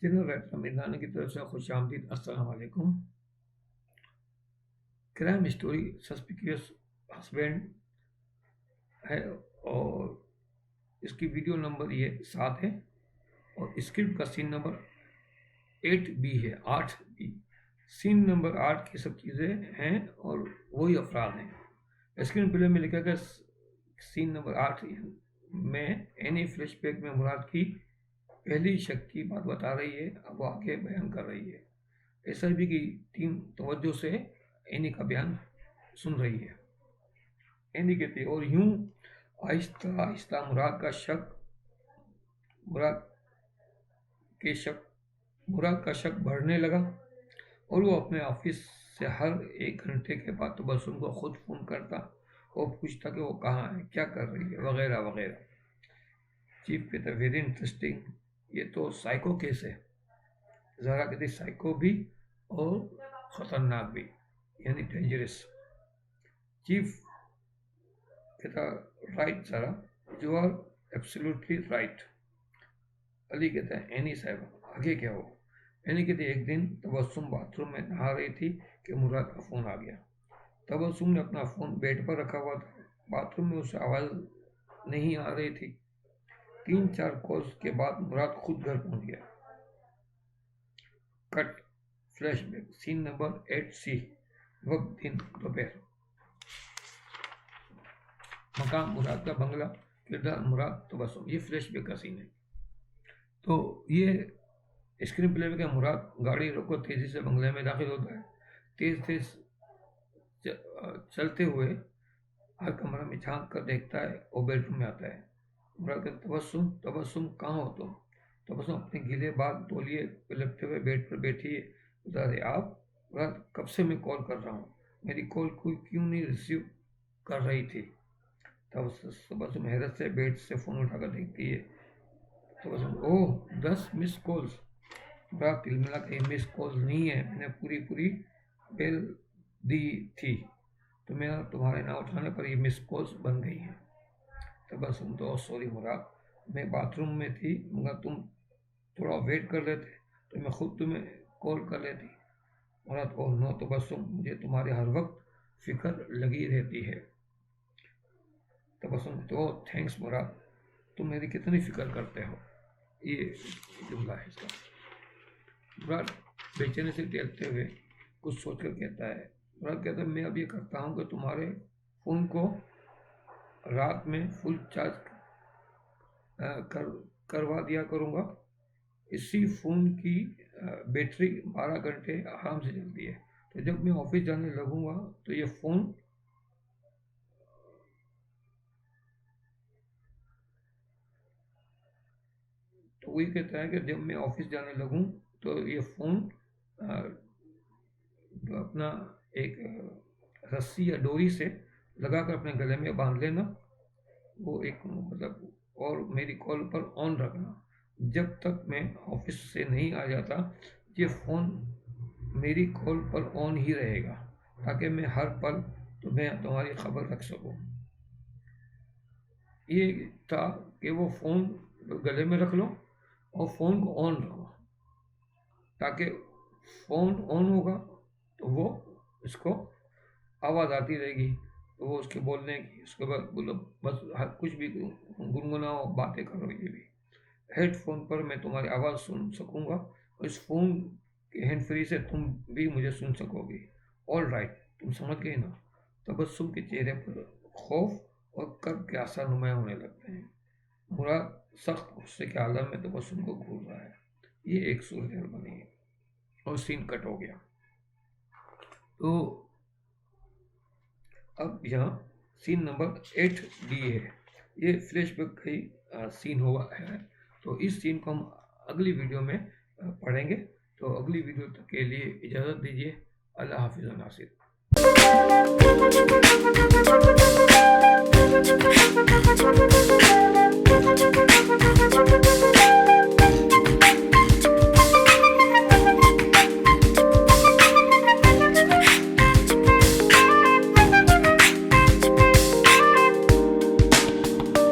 General writer मिर्नानी की तरफ से खुशामदीद। अस्सलाम वालेकुम। क्राइम स्टोरी सस्पिशियस हस्बैंड है और इसकी वीडियो नंबर ये 7 है और स्क्रिप्ट का सीन नंबर 8B है, 8B। सीन नंबर 8 की सब चीज़ें हैं और वही अफराद हैं। स्क्रीन प्ले में लिखा गया सीन नंबर 8 में एनी फ्लैशबैक में मुराद की पहली शक की बात बता रही है, अब वो आगे बयान कर रही है। SIB की टीम तवज्जो से एनी का बयान सुन रही है। एनी कहती है, और यूं आहिस्ता आहिस्ता मुराद का शक बढ़ने लगा और वो अपने ऑफिस से हर 1 घंटे के बाद तबस्सुम को खुद फ़ोन करता और पूछता कि वो कहाँ है, क्या कर रही है, वगैरह वगैरह। चीफ कहता, वेरी इंटरेस्टिंग, ये तो साइको केस है। ज़रा कहती, साइको भी और ख़तरनाक भी, यानी डेंजरस। चीफ कहता, राइट ज़रा, you are absolutely right. Ali कहता है, एनी साहब आगे क्या हो। एनी कहती, एक दिन तबस्सुम बाथरूम में नहा रही थी कि मुराद का फ़ोन आ गया। तबस्सुम ने अपना फ़ोन बेड पर रखा हुआ था। बाथरूम में उसे आवाज़ नहीं आ रही थी। 3-4 कॉल्स के बाद मुराद खुद घर पहुंच गया। Cut flashback scene number 8C। वक्त दिन दोपहर। मकाम मुराद का बंगला, किरदार मुराद तबस्सुम। ये फ्लैशबैक का सीन है। तो ये स्क्रीन प्ले में क्या, मुराद गाड़ी रोको तेजी से बंगले में दाखिल होता है। तेज तेज चलते हुए हर कमरा में झांक कर देखता है और बेडरूम में आता है। मुराद कहता, तबस्सुम कहाँ हो तुम। तबस्सुम अपने गीले बाल तौलिए पे लपटे हुए बेड पर बैठी है। बता रहे, आप। मुराद, कब से मैं कॉल कर रहा हूँ, मेरी कॉल कोई क्यों नहीं रिसीव कर रही थी। तबस्सुम हैरत से बेड से फ़ोन उठाकर देखती है। तबस्सुम, ओह 10 मिस कॉल्स। मुराद तिलमिला के, मिस कॉल्स नहीं है, मैंने पूरी बेल दी थी, तो मेरा तुम्हारे ना उठाने पर ये मिस कॉल्स बन गई हैं। तबस्सुम, तो सॉरी मुराद, मैं बाथरूम में थी, मगर तुम थोड़ा वेट कर लेते तो मैं खुद तुम्हें कॉल कर लेती। मुराद, ओह नो तबस्सुम, मुझे तुम्हारे हर वक्त फिक्र लगी रहती है। तबस्सुम, तो थैंक्स मुराद, तुम मेरी कितनी फिक्र करते हो। ये जुमला है इसका। मुराद बेचैनी से टहलते हुए कुछ सोचकर कहता है। मुराद कहता है, मैं अब ये करता हूँ कि तुम्हारे फ़ोन को रात में फुल चार्ज करवा दिया करूँगा। इसी फ़ोन की बैटरी 12 घंटे आराम से चलती है, तो जब मैं ऑफिस जाने लगूँगा तो ये फ़ोन तो वही कहता है कि जब मैं ऑफिस जाने लगूँ तो ये फ़ोन अपना एक रस्सी या डोरी से लगाकर अपने गले में बांध लेना, वो एक मतलब, और मेरी कॉल पर ऑन रखना। जब तक मैं ऑफिस से नहीं आ जाता ये फ़ोन मेरी कॉल पर ऑन ही रहेगा, ताकि मैं हर पल तुम्हारी खबर रख सकूं। ये था कि वो फ़ोन गले में रख लो और फ़ोन को ऑन रखो, ताकि फ़ोन ऑन होगा तो वो इसको आवाज़ आती रहेगी, तो वो उसके बोलने की, उसके बाद बोलो बस कुछ भी गुनगुनाओ, बातें करो। ये भी हेडफोन पर मैं तुम्हारी आवाज़ सुन सकूँगा और इस फ़ोन के हैंड फ्री से तुम भी मुझे सुन सकोगी। ऑल राइट, तुम समझ गए ना। तबस्सुम के चेहरे पर खौफ और कर्ब के आसार नुमायाँ होने लगते हैं। मुराद सख्त गुस्से के आलम में तबस्सुम को घूर रहा है। ये एक सूरत बनी है और सीन कट हो गया। तो अब यहाँ सीन नंबर 8D है। ये फ्लैशबैक का ही सीन हुआ है, तो इस सीन को हम अगली वीडियो में पढ़ेंगे। तो अगली वीडियो तक के लिए इजाज़त दीजिए। अल्लाह हाफिज़ नासिर।